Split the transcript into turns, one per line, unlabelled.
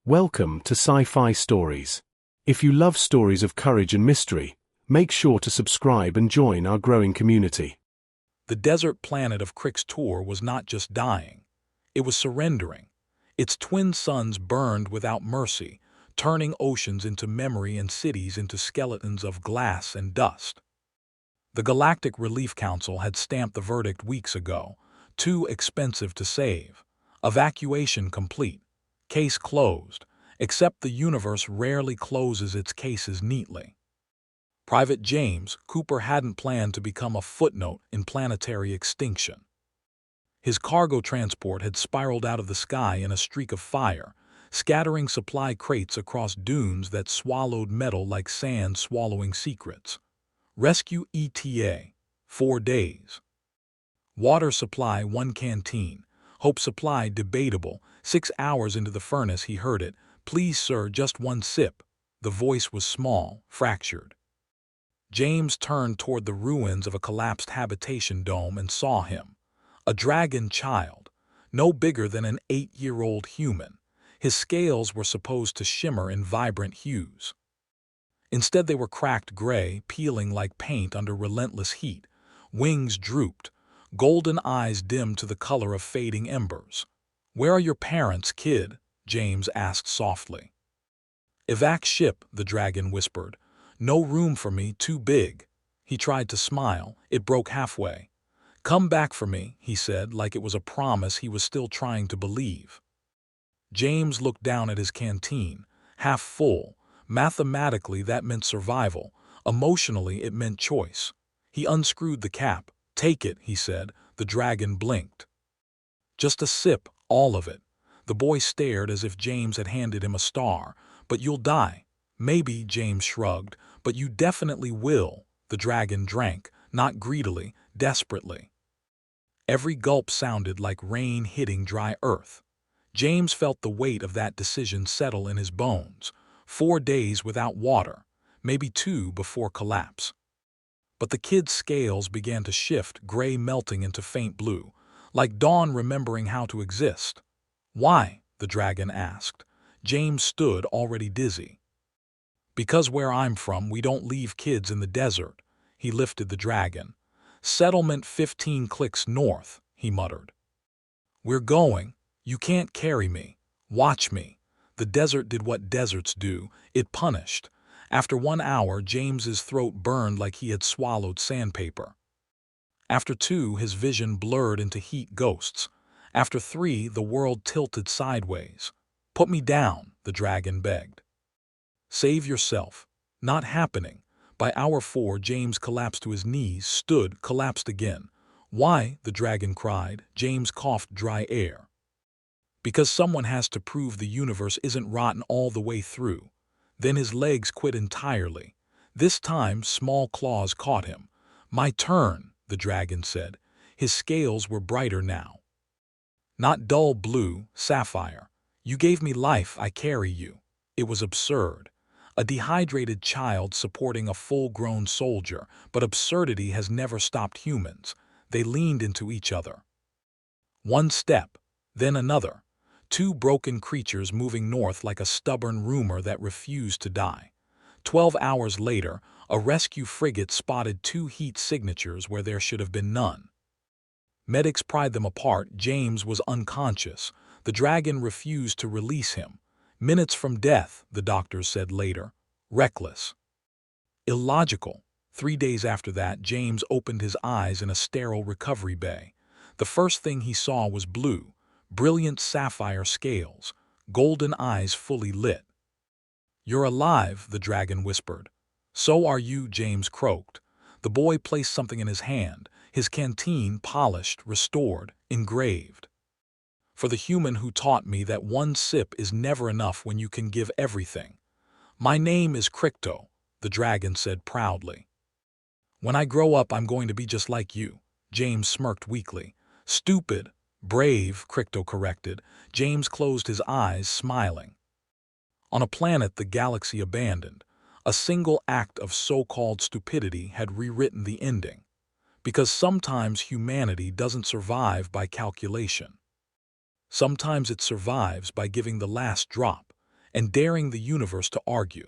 Welcome to Sci-Fi Stories. If you love stories of courage and mystery, make sure to subscribe and join our growing community.
The desert planet of Crick's tour was not just dying. It was surrendering. Its twin suns burned without mercy, turning oceans into memory and cities into skeletons of glass and dust. The Galactic Relief Council had stamped the verdict weeks ago. Too expensive to save. Evacuation complete. Case closed, except the universe rarely closes its cases neatly. Private James Cooper hadn't planned to become a footnote in planetary extinction. His cargo transport had spiraled out of the sky in a streak of fire, scattering supply crates across dunes that swallowed metal like sand swallowing secrets. Rescue ETA, 4 days. Water supply 1 canteen. Hope supply debatable. 6 hours into the furnace he heard it. Please sir, just 1 sip. The voice was small, fractured. James turned toward the ruins of a collapsed habitation dome and saw him. A dragon child, no bigger than an 8-year-old human. His scales were supposed to shimmer in vibrant hues. Instead they were cracked gray, peeling like paint under relentless heat. Wings drooped, golden eyes dimmed to the color of fading embers. "Where are your parents, kid?" James asked softly. "Evac ship," the dragon whispered. "No room for me, too big." He tried to smile. It broke halfway. "Come back for me," he said, like it was a promise he was still trying to believe. James looked down at his canteen, half full. Mathematically, that meant survival. Emotionally, it meant choice. He unscrewed the cap. "Take it," he said. The dragon blinked. "Just a sip, all of it." The boy stared as if James had handed him a star. "But you'll die." "Maybe," James shrugged. "But you definitely will." The dragon drank, not greedily, desperately. Every gulp sounded like rain hitting dry earth. James felt the weight of that decision settle in his bones. 4 days without water, maybe 2 before collapse. But the kid's scales began to shift, gray melting into faint blue, like dawn remembering how to exist. "Why?" the dragon asked. James stood, already dizzy. "Because where I'm from, we don't leave kids in the desert." He lifted the dragon. "Settlement 15 clicks north," he muttered. "We're going. You can't carry me. Watch me." The desert did what deserts do. It punished. After 1 hour, James's throat burned like he had swallowed sandpaper. After 2, his vision blurred into heat ghosts. After 3, the world tilted sideways. "Put me down," the dragon begged. "Save yourself." "Not happening." By hour 4, James collapsed to his knees, stood, collapsed again. "Why?" the dragon cried. James coughed dry air. "Because someone has to prove the universe isn't rotten all the way through." Then his legs quit entirely. This time, small claws caught him. "My turn," the dragon said. His scales were brighter now. "Not dull blue, sapphire. You gave me life, I carry you." It was absurd. A dehydrated child supporting a full-grown soldier, but absurdity has never stopped humans. They leaned into each other. 1 step, then another. 2 broken creatures moving north like a stubborn rumor that refused to die. 12 hours later, a rescue frigate spotted 2 heat signatures where there should have been none. Medics pried them apart. James was unconscious. The dragon refused to release him. "Minutes from death," the doctors said later. Reckless. Illogical. 3 days after that, James opened his eyes in a sterile recovery bay. The first thing he saw was blue. Brilliant sapphire scales, golden eyes fully lit. "You're alive," the dragon whispered. "So are you," James croaked. The boy placed something in his hand, his canteen polished, restored, engraved. "For the human who taught me that 1 sip is never enough when you can give everything." "My name is Crickto," the dragon said proudly. "When I grow up, I'm going to be just like you." James smirked weakly. "Stupid." "Brave," Crickto corrected. James closed his eyes, smiling. On a planet the galaxy abandoned, a single act of so-called stupidity had rewritten the ending. Because sometimes humanity doesn't survive by calculation. Sometimes it survives by giving the last drop. and daring the universe to argue.